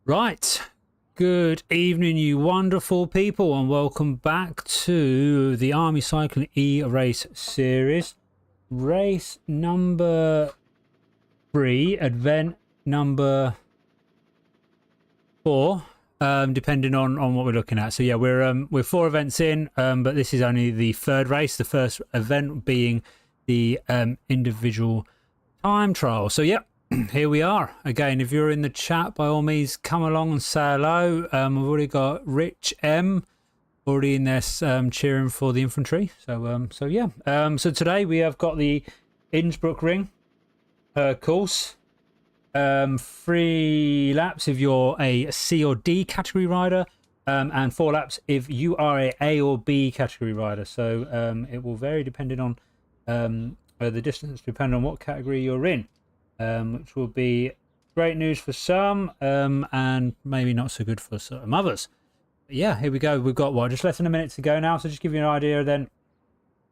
Right. Good evening, you wonderful people, and welcome back to the Army Cycling eRace series. Race number 3, event number 4, depending on what we're looking at. So yeah, we're 4 events in, but this is only the third race. The first event being the individual time trial. So yeah. Here we are again. If you're in the chat, by all means come along and say hello. We've already got Rich M already in there cheering for the infantry, so yeah. So today we have got the Innsbruckring course, 3 laps if you're a C or D category rider, and 4 laps if you are a or B category rider. So it will vary depending on the distance, depending on what category you're in. Which will be great news for some, and maybe not so good for some others. But yeah, here we go. We've got just less than a minute to go now, so just give you an idea then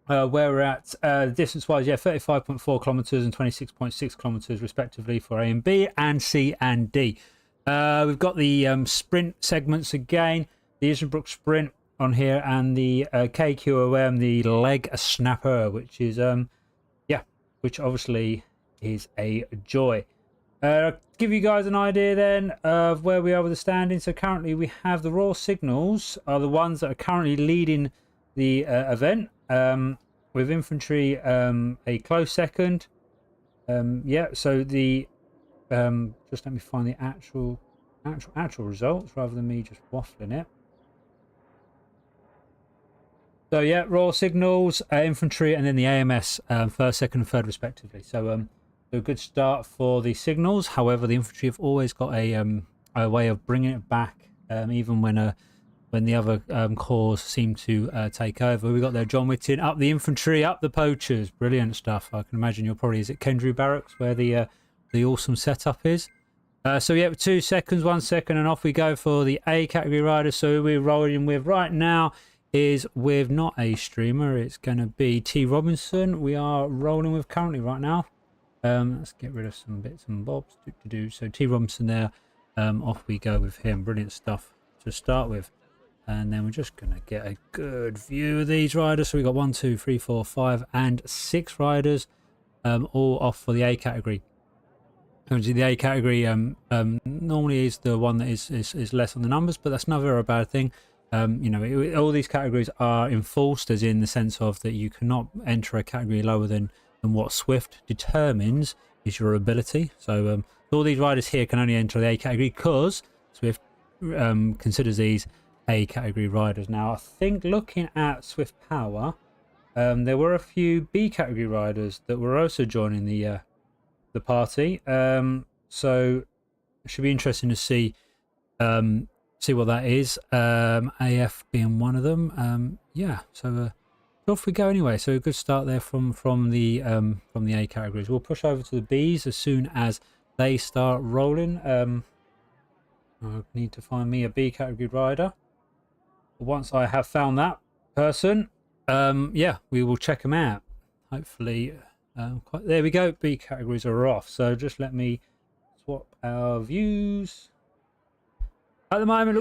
where we're at distance wise. Yeah, 35.4 kilometers and 26.6 kilometers respectively for A and B, and C and D. We've got the sprint segments again, the Innsbruck sprint on here, and the KQOM, the leg snapper, which is which obviously is a joy. Give you guys an idea then of where we are with the standing. So currently we have the Raw Signals are the ones that are currently leading the event, with infantry a close second. So the just let me find the actual results rather than me just waffling it. So yeah, Raw Signals, infantry, and then the AMS, first, second, and third respectively. So a good start for the Signals. However, the infantry have always got a way of bringing it back, even when the other corps seem to take over. We got there John Whitting, up the infantry, up the poachers. Brilliant stuff. I can imagine you're probably, is it Kendrew Barracks where the awesome setup is? So yeah, 2 seconds, 1 second, and off we go for the A category riders. So who we're rolling with right now is with not a streamer. It's going to be T Robinson. We are rolling with currently right now. Let's get rid of some bits and bobs to do. So T Robinson there, off we go with him. Brilliant stuff to start with, and then we're just gonna get a good view of these riders. So we got 1, 2, 3, 4, 5, and 6 riders, all off for the A category. The A category normally is the one that is less on the numbers, but that's never a bad thing. All these categories are enforced, as in the sense of that you cannot enter a category lower than what Swift determines is your ability. So all these riders here can only enter the A category because Swift considers these A category riders. Now I think looking at Swift Power, there were a few B category riders that were also joining the party. So it should be interesting to see what that is. AF being one of them. So off we go anyway. So a good start there from the A categories. We'll push over to the Bs as soon as they start rolling. I need to find me a B category rider. Once I have found that person, we will check them out. Hopefully, there we go. B categories are off. So just let me swap our views. At the moment, it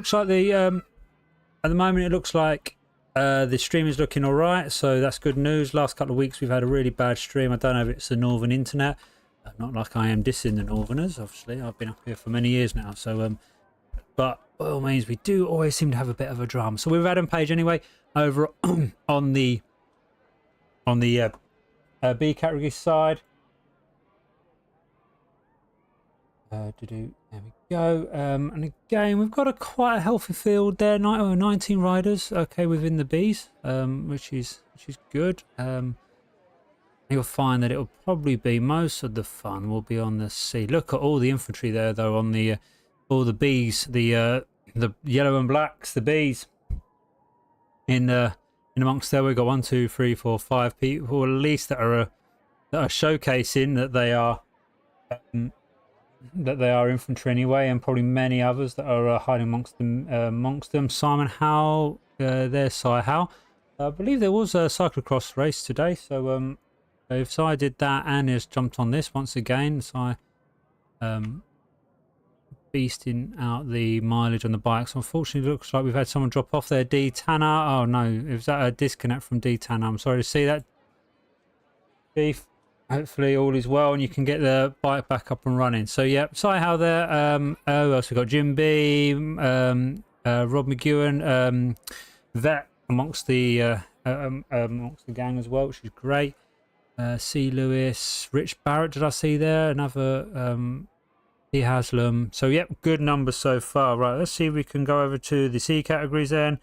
looks like the stream is looking all right, so that's good news. Last couple of weeks we've had a really bad stream. I don't know if it's the northern internet. Not like I am dissing the northerners, obviously. I've been up here for many years now, so but by all means we do always seem to have a bit of a drama. So we've Adam Page anyway over on the B category side. There we go. And again, we've got quite a healthy field there. 19 riders, okay, within the Bs, which is good. You'll find that it'll probably be most of the fun will be on the C. Look at all the infantry there, though, on the all the Bs, the yellow and blacks, the Bs. In amongst there, we've got 1, 2, 3, 4, 5 people at least that are showcasing that they are. That they are infantry anyway, and probably many others that are hiding amongst them. Simon Howe, there's Si Howe. I believe there was a cyclocross race today, so if Si did that and has jumped on this once again, Si beasting out the mileage on the bikes. Unfortunately, it looks like we've had someone drop off there. D Tanner. Oh no, is that a disconnect from D Tanner? I'm sorry to see that, Chief. Hopefully all is well and you can get the bike back up and running. So yeah, How there. Who else we got? Jim B, Rob McEwen, Vet amongst the gang as well, which is great. C Lewis, Rich Barrett. Did I see there? Another P Haslam. So yep, good numbers so far. Right, let's see if we can go over to the C categories then.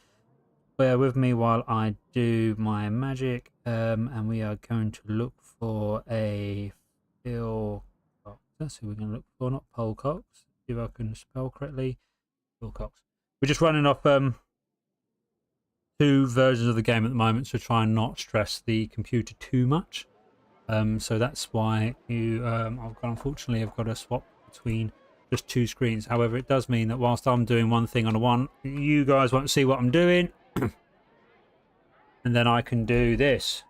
Bear with me while I do my magic, and we are going to look for a Phil Cox. That's who we're going to look for, not Paul Cox. See if I can spell correctly. Phil Cox. We're just running off 2 versions of the game at the moment, so try and not stress the computer too much. So that's why unfortunately I've got to swap between just 2 screens. However, it does mean that whilst I'm doing one thing on one, you guys won't see what I'm doing. And then I can do this.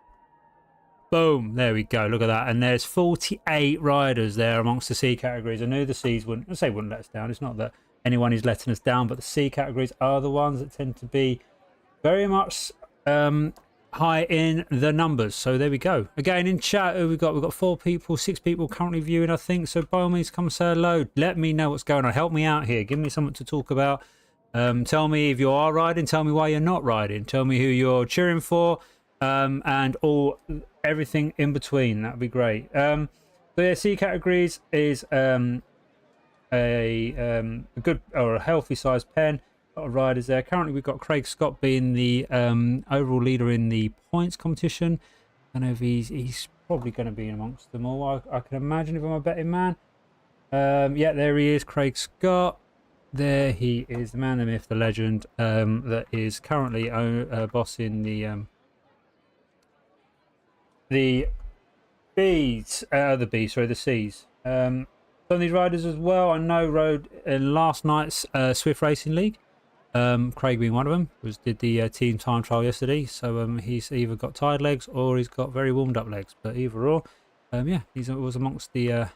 Boom, there we go, look at that. And there's 48 riders there amongst the C categories. I knew the C's wouldn't let us down. It's not that anyone is letting us down, but the C categories are the ones that tend to be very much high in the numbers. So there we go. Again, in chat, we've got 4 people, 6 people currently viewing, I think. So by all means, come say hello. Let me know what's going on. Help me out here. Give me something to talk about. Tell me if you are riding. Tell me why you're not riding. Tell me who you're cheering for, and everything in between. That'd be great. So yeah, C categories is a good or a healthy sized pen. A lot of riders there. Currently, we've got Craig Scott being the overall leader in the points competition. I know if he's probably going to be amongst them all. I can imagine if I'm a betting man. Yeah, there he is, Craig Scott. There he is, the man, the myth, the legend, that is currently bossing the C's. Some of these riders as well, I know rode in last night's Swift Racing League. Craig being one of them, did the team time trial yesterday. So he's either got tired legs or he's got very warmed up legs. But either or, yeah, he was amongst the.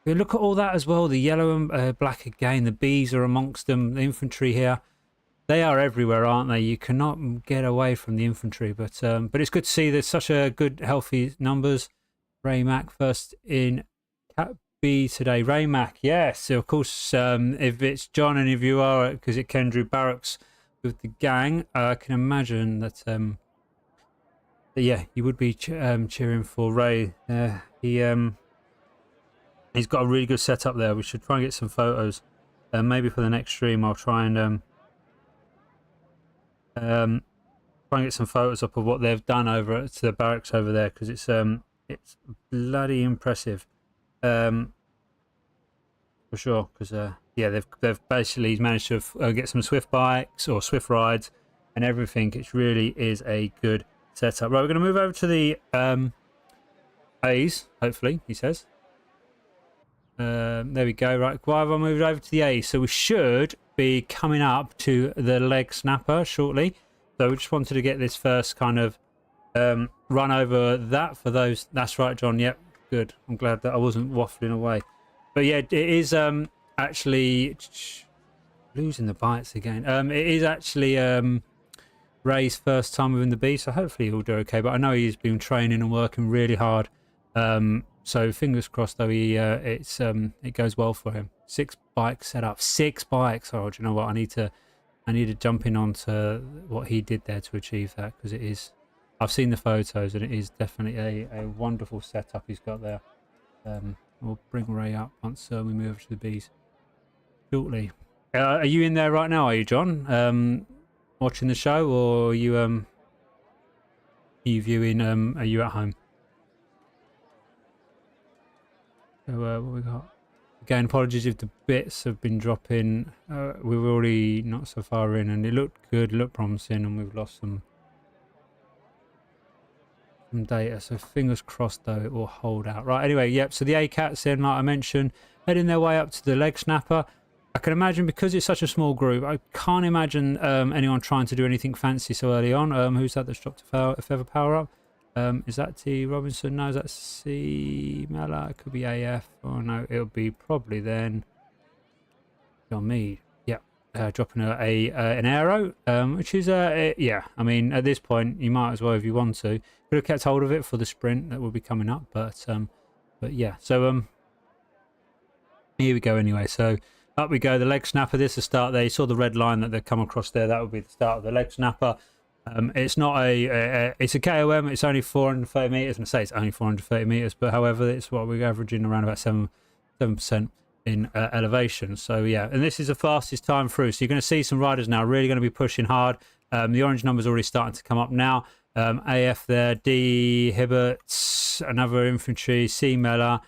Look at all that as well. The yellow and black again. The bees are amongst them. The infantry here, they are everywhere, aren't they? You cannot get away from the infantry. But it's good to see there's such a good, healthy numbers. Ray Mack first in Cat B today. Ray Mack, yes. So of course, if it's John and if you are, because it Kendrew Barracks with the gang, I can imagine that. Yeah, you would be cheering for Ray. He's got a really good setup there. We should try and get some photos. Maybe for the next stream, I'll try and get some photos up of what they've done over to the barracks over there, because it's bloody impressive, for sure. Because yeah, they've basically managed to get some Swift bikes or Swift rides and everything. It really is a good setup. Right, we're going to move over to the A's. Hopefully, he says. There we go. Right, why have I moved over to the A? So we should be coming up to the leg snapper shortly. So we just wanted to get this first kind of run over that for those. That's right, John. Yep, good. I'm glad that I wasn't waffling away. But yeah, it is actually losing the bites again. It is actually Ray's first time within the B, so hopefully he'll do okay. But I know he's been training and working really hard. So fingers crossed, though, it goes well for him. 6 bikes set up, 6 bikes. Oh, do you know what? I need to jump in onto what he did there to achieve that, because it is. I've seen the photos and it is definitely a wonderful setup he's got there. We'll bring Ray up once we move over to the Bs shortly. Are you in there right now? Are you, John? Watching the show, or are you viewing? Are you at home? So what we got? Again, apologies if the bits have been dropping. We're already not so far in, and it looked good, looked promising, and we've lost some data. So fingers crossed, though, it will hold out. Right, anyway, yep. So the ACAT's in, like I mentioned, heading their way up to the leg snapper. I can imagine, because it's such a small group, I can't imagine anyone trying to do anything fancy so early on. Who's that that's dropped a feather power up? Is that T Robinson? No, is that C Mella? It could be AF. Oh no, it'll be probably then John Mead. Yep. Dropping an aero, which is yeah. I mean, at this point, you might as well if you want to. Could have kept hold of it for the sprint that will be coming up, but yeah. So here we go. Anyway, so up we go. The leg snapper. This is the start there. You saw the red line that they've come across there. That would be the start of the leg snapper. It's not it's a KOM. It's only 430 meters. And I say it's only 430 meters, but however, it's what we're averaging around about 7% in elevation. So yeah, and this is the fastest time through. So you're going to see some riders now really going to be pushing hard. The orange number's already starting to come up now. AF there, D Hibbert, another infantry, C Meller.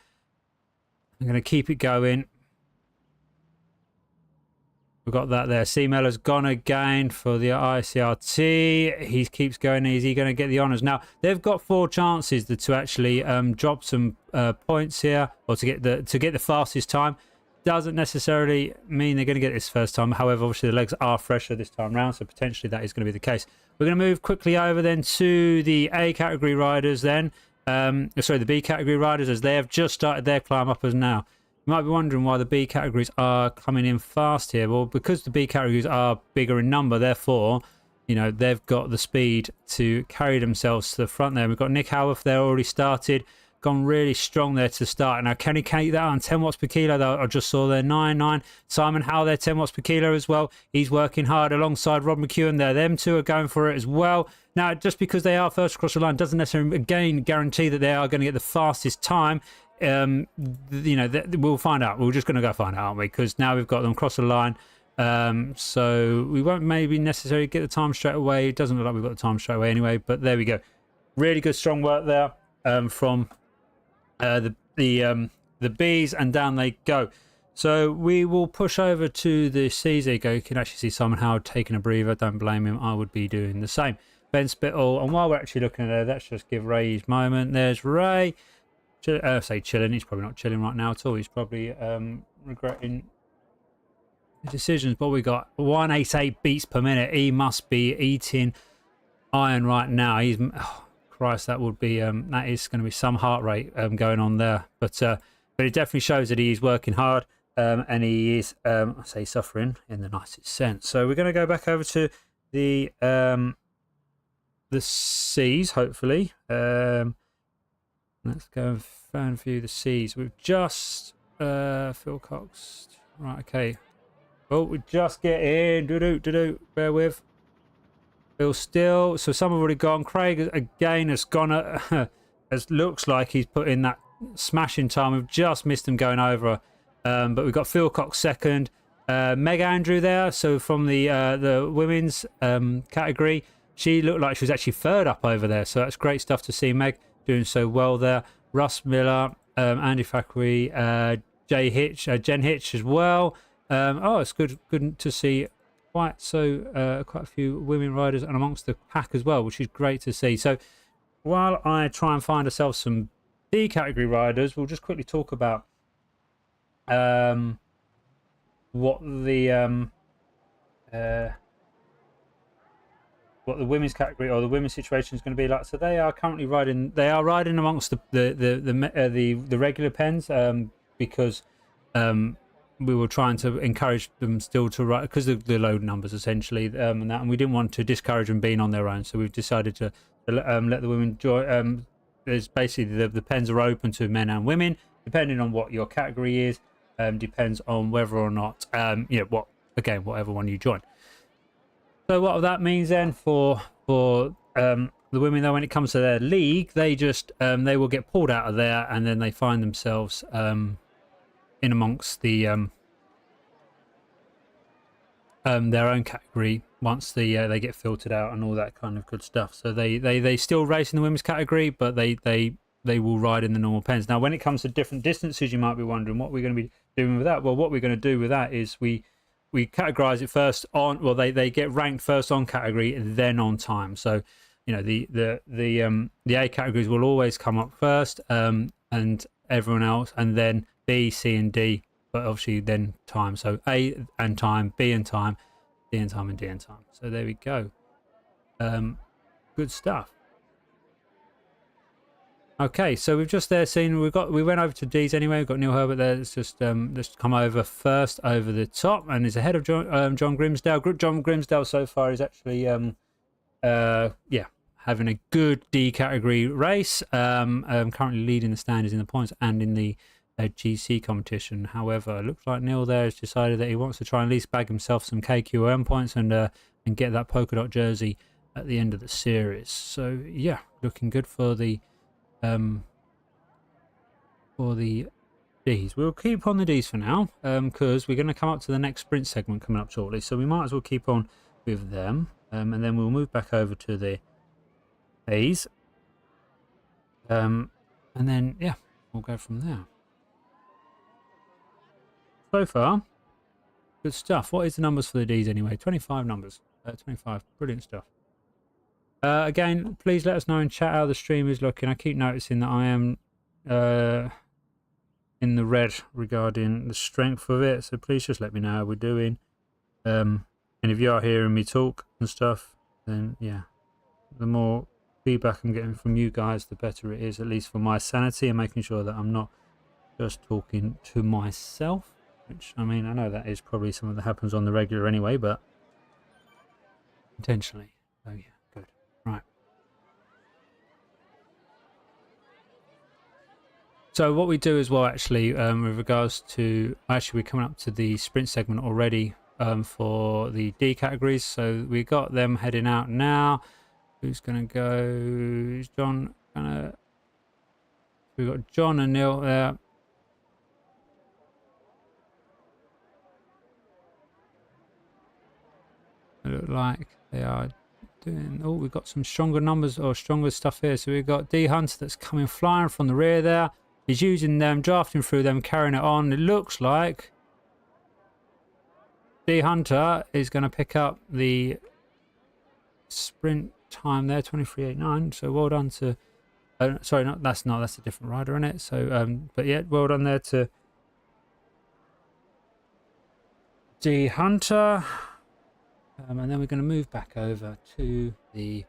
I'm going to keep it going. We've got that there. C Meller's gone again for the ICRT. He keeps going. Is he going to get the honours? Now, they've got 4 chances to actually drop some points here, or to get the fastest time. Doesn't necessarily mean they're going to get this first time. However, obviously the legs are fresher this time round, so potentially that is going to be the case. We're going to move quickly over then to the A category riders then. Sorry, the B category riders, as they have just started their climb up as now. You might be wondering why the B categories are coming in fast here. Well, because the B categories are bigger in number, therefore, you know, they've got the speed to carry themselves to the front there. We've got Nick Howarth there already started, gone really strong there to start. Now, can he keep that on 10 watts per kilo? Though I just saw there 9.9. Simon Howe there, 10 watts per kilo as well. He's working hard alongside Rob McEwen there. Them two are going for it as well. Now, just because they are first across the line doesn't necessarily, again, guarantee that they are going to get the fastest time. You know, we'll find out. We're just going to go find out, aren't we? Because now we've got them across the line. So we won't maybe necessarily get the time straight away. It doesn't look like we've got the time straight away anyway, but there we go. Really good strong work there from the Bs, and down they go. So we will push over to the Cs. There you go. You can actually see Simon Howard taking a breather. Don't blame him. I would be doing the same. Ben Spittle, and while we're actually looking at it, let's just give Ray his moment. There's Ray. Say chilling. He's probably not chilling right now at all. He's probably regretting his decisions. But we got 188 beats per minute. He must be eating iron right now. He's Christ, that would be that is going to be some heart rate going on there. But it definitely shows that he is working hard, and he is I say suffering in the nicest sense. So we're going to go back over to the C's, hopefully. Let's go and view the C's. We've just Phil Cox. Right, okay. Oh, we just get in. Bear with. Phil still. So some have already gone. Craig again has gone. As looks like he's put in that smashing time. We've just missed him going over. But we've got Phil Cox second. Meg Andrew there. So from the women's category, she looked like she was actually third up over there. So that's great stuff to see Meg doing so well there. Russ Miller, Andy Thackeray, Jen Hitch as well. Oh, it's good to see quite a few women riders and amongst the pack as well, which is great to see. So while I try and find ourselves some B category riders, we'll just quickly talk about what the women's category or the women's situation is going to be like. So they are currently riding. They are riding amongst the regular pens because we were trying to encourage them still to ride because of the load numbers essentially, and we didn't want to discourage them being on their own. So we've decided to let the women join. There's basically the pens are open to men and women depending on what your category is. Depends on whether or not whatever one you join. So what that means then for the women, though, when it comes to their league, they just they will get pulled out of there, and then they find themselves in amongst the their own category once they get filtered out and all that kind of good stuff. So they still race in the women's category, but they will ride in the normal pens. Now, when it comes to different distances, you might be wondering what we're going to be doing with that. Well, what we're going to do with that is we categorize it first on. Well, they get ranked first on category, then on time. So, you know, the A categories will always come up first, and everyone else, and then B, C, and D. But obviously then time. So A and time, B and time, D and time, and D and time. So there we go. Good stuff. Okay, so we've just there seen we went over to D's anyway. We've got Neil Herbert there. Let's just come over first over the top, and is ahead of John Grimsdale. John Grimsdale so far is actually yeah, having a good D category race. Currently leading the standings in the points and in the GC competition. However, it looks like Neil there has decided that he wants to try and at least bag himself some KQM points and get that polka dot jersey at the end of the series. So yeah, looking good for the Ds. We'll keep on the Ds for now, because we're going to come up to the next sprint segment coming up shortly. So we might as well keep on with them, and then we'll move back over to the A's, and then yeah, we'll go from there. So far, good stuff. What is the numbers for the Ds anyway? 25 numbers. 25. Brilliant stuff. Again, please let us know in chat how the stream is looking. I keep noticing that I am in the red regarding the strength of it, so please just let me know how we're doing. And if you are hearing me talk and stuff, then yeah, the more feedback I'm getting from you guys, the better it is, at least for my sanity and making sure that I'm not just talking to myself, which, I mean, I know that is probably something that happens on the regular anyway, but intentionally. So yeah, good. Right. So what we do as well, actually, with regards to, actually, we're coming up to the sprint segment already for the D categories. So we got them heading out now. Who's going to go? Is John going to... We've got John and Neil there. They look like they are doing... Oh, we've got some stronger numbers or stronger stuff here. So we've got D Hunter that's coming flying from the rear there. He's using them, drafting through them, carrying it on. It looks like D Hunter is going to pick up the sprint time there, 23.89. So well done to... sorry, that's a different rider, isn't it? So, but yeah, well done there to D Hunter. And then we're going to move back over to the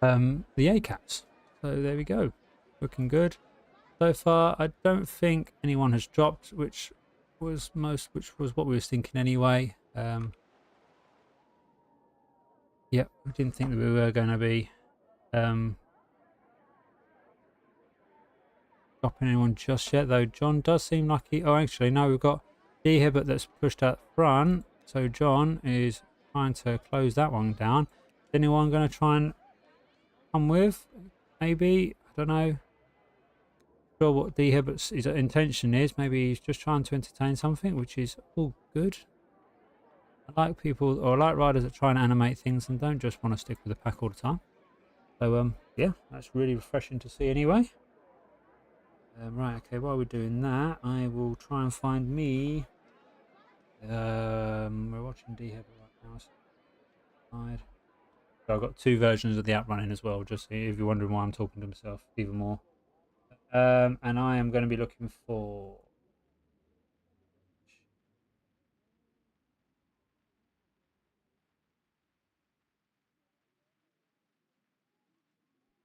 ACAPs. So there we go, looking good so far. I don't think anyone has dropped, which was what we was thinking anyway. Yeah, we didn't think that we were going to be dropping anyone just yet, though. John does seem like he... Oh, actually, no, we've got D Hibbert that's pushed out front. So John is trying to close that one down. Is anyone going to try and come with? Maybe. I don't know. Sure what D Hibbert's intention is. Maybe he's just trying to entertain something, which is all good. I like people, or I like riders that try and animate things and don't just want to stick with the pack all the time. So yeah, that's really refreshing to see anyway. Right, okay, while we're doing that, I will try and find me. We're watching D Hibbert right now. So I've got two versions of the app running as well, just if you're wondering why I'm talking to myself even more. And I am going to be looking for...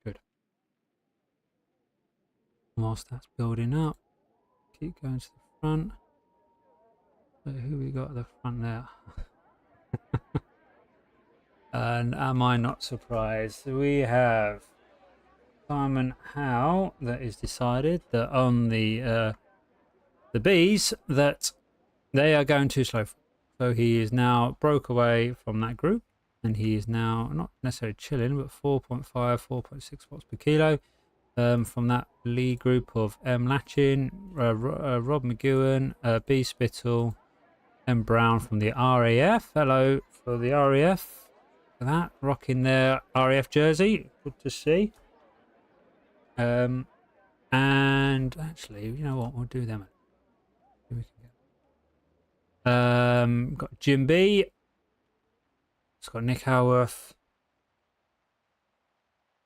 Good. Whilst that's building up, keep going to the front. So who we got at the front there? And am I not surprised? We have Simon Howe that is decided that on the Bs that they are going too slow. So he is now broke away from that group, and he is now not necessarily chilling, but 4.5, 4.6 watts per kilo from that lead group of M. Latchin, Rob McGowan, B. Spittle, M. Brown from the RAF. Hello for the RAF. That rocking their RAF jersey, good to see. And actually, you know what, we'll do them. Got Jim B. It's got Nick Howarth,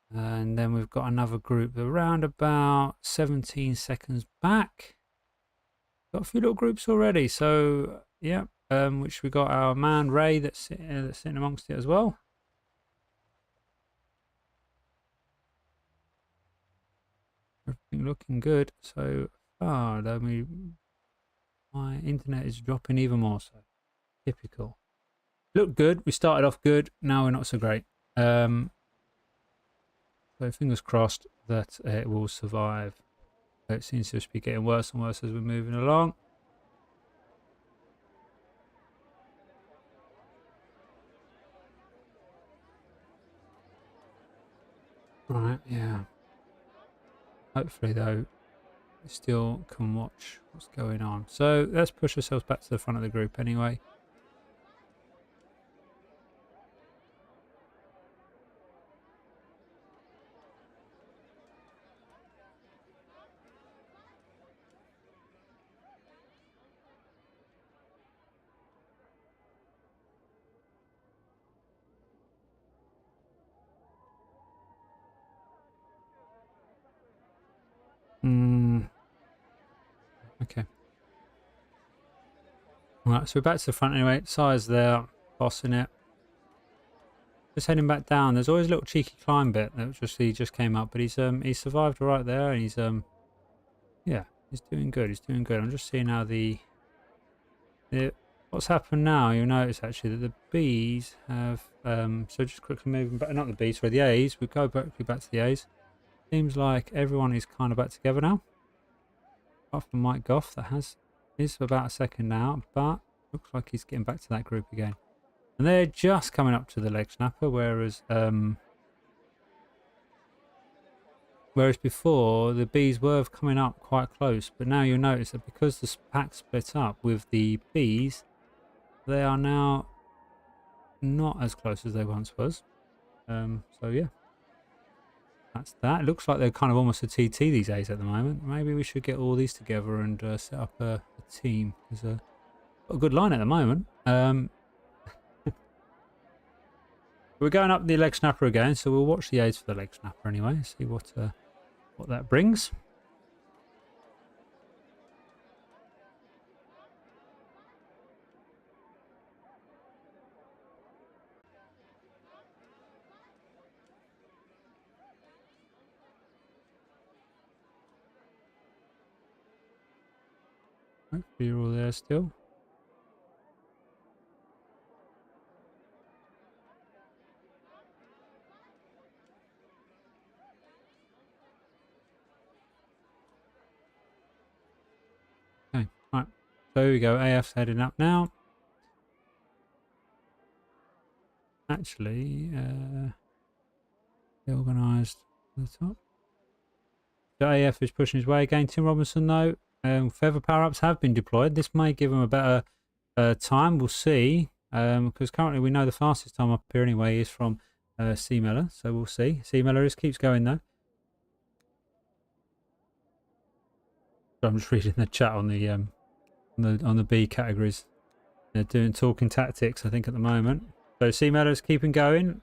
and then we've got another group around about 17 seconds back. Got a few little groups already, so yeah. Which we got our man Ray that's sitting amongst it as well. looking good so far. Though my internet is dropping even more. So typical. Looked good. We started off good. Now we're not so great. So fingers crossed that it will survive. It seems to just be getting worse and worse as we're moving along. Right, yeah. Hopefully, though, we still can watch what's going on. So let's push ourselves back to the front of the group anyway. Okay. Right, so we're back to the front anyway. Size there, bossing it. Just heading back down. There's always a little cheeky climb bit that he just came up, but he's survived right there, and he's yeah, he's doing good. He's doing good. I'm just seeing how the what's happened now. You'll notice actually that the bees have so just quickly moving back. Not the bees, sorry, the A's. We go back to the A's. Seems like everyone is kind of back together now. Apart from Mike Goff, that is for about a second now, but looks like he's getting back to that group again. And they're just coming up to the leg snapper, whereas before the bees were coming up quite close. But now you'll notice that because the pack split up with the bees, they are now not as close as they once was. So yeah. That's that. It looks like they're kind of almost a TT these days at the moment. Maybe we should get all these together and set up a team. There's got a good line at the moment. We're going up the leg snapper again, so we'll watch the aids for the leg snapper anyway. See what that brings. Hopefully you're all there still. Okay, right. So here we go. AF's heading up now. Actually, organised at the top. The AF is pushing his way again. Tim Robinson, though, feather power-ups have been deployed. This may give him a better time. We'll see. Because currently we know the fastest time up here anyway is from C. Miller. So we'll see. C. Miller keeps going, though. So I'm just reading the chat on the B categories. They're doing talking tactics, I think, at the moment. So C. Miller's keeping going.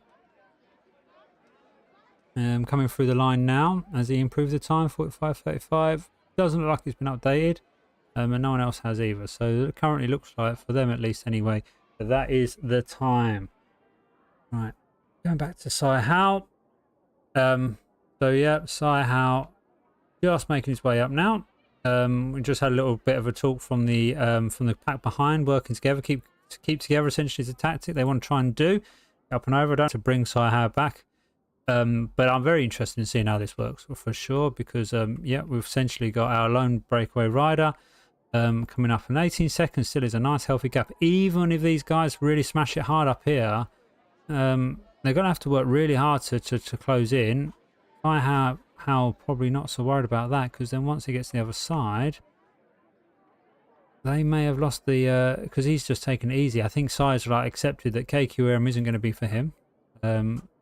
Coming through the line now as he improved the time, 45.35. Doesn't look like it's been updated, and no one else has either. So it currently looks like, for them at least anyway, that is the time. Right, going back to Sai Hao. So yeah, Sai Hao just making his way up now. We just had a little bit of a talk from the pack behind, working together, keep together. Essentially, is a tactic they want to try and do. Up and over, to bring Sai Hao back. But I'm very interested in seeing how this works for sure, because yeah, we've essentially got our lone breakaway rider coming up in 18 seconds. Still is a nice healthy gap. Even if these guys really smash it hard up here, they're going to have to work really hard to close in. I have probably not so worried about that, because then once he gets to the other side, they may have lost the because he's just taken it easy. I think Sai's accepted that KQM isn't going to be for him.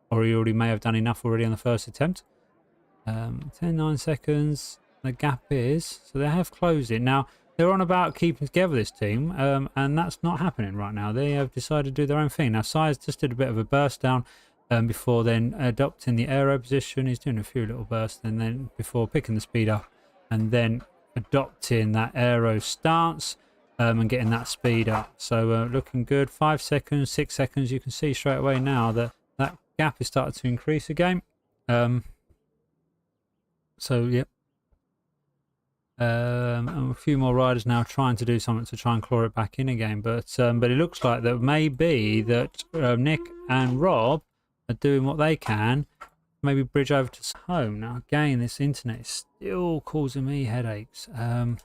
Or he already may have done enough already on the first attempt. 9 seconds. The gap is, so they have closed it. Now, they're on about keeping together, this team, and that's not happening right now. They have decided to do their own thing. Now, Size just did a bit of a burst down before then adopting the aero position. He's doing a few little bursts, and then before picking the speed up, and then adopting that aero stance and getting that speed up. So looking good. 5 seconds, 6 seconds. You can see straight away now that gap is starting to increase again. So yeah, And a few more riders now trying to do something to try and claw it back in again. But it looks like that maybe that Nick and Rob are doing what they can. Maybe bridge over to home. Now again, this internet is still causing me headaches. Trying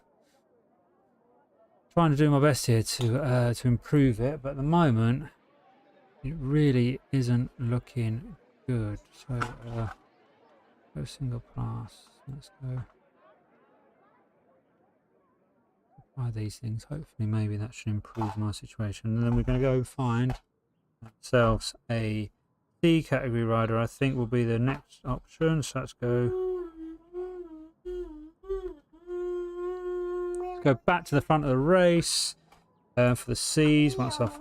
to do my best here to improve it, but at the moment it really isn't looking good. So go single class. Let's go buy these things. Hopefully maybe that should improve my situation. And then we're going to go find ourselves a C category rider. I think will be the next option. So let's go back to the front of the race for the C's once I find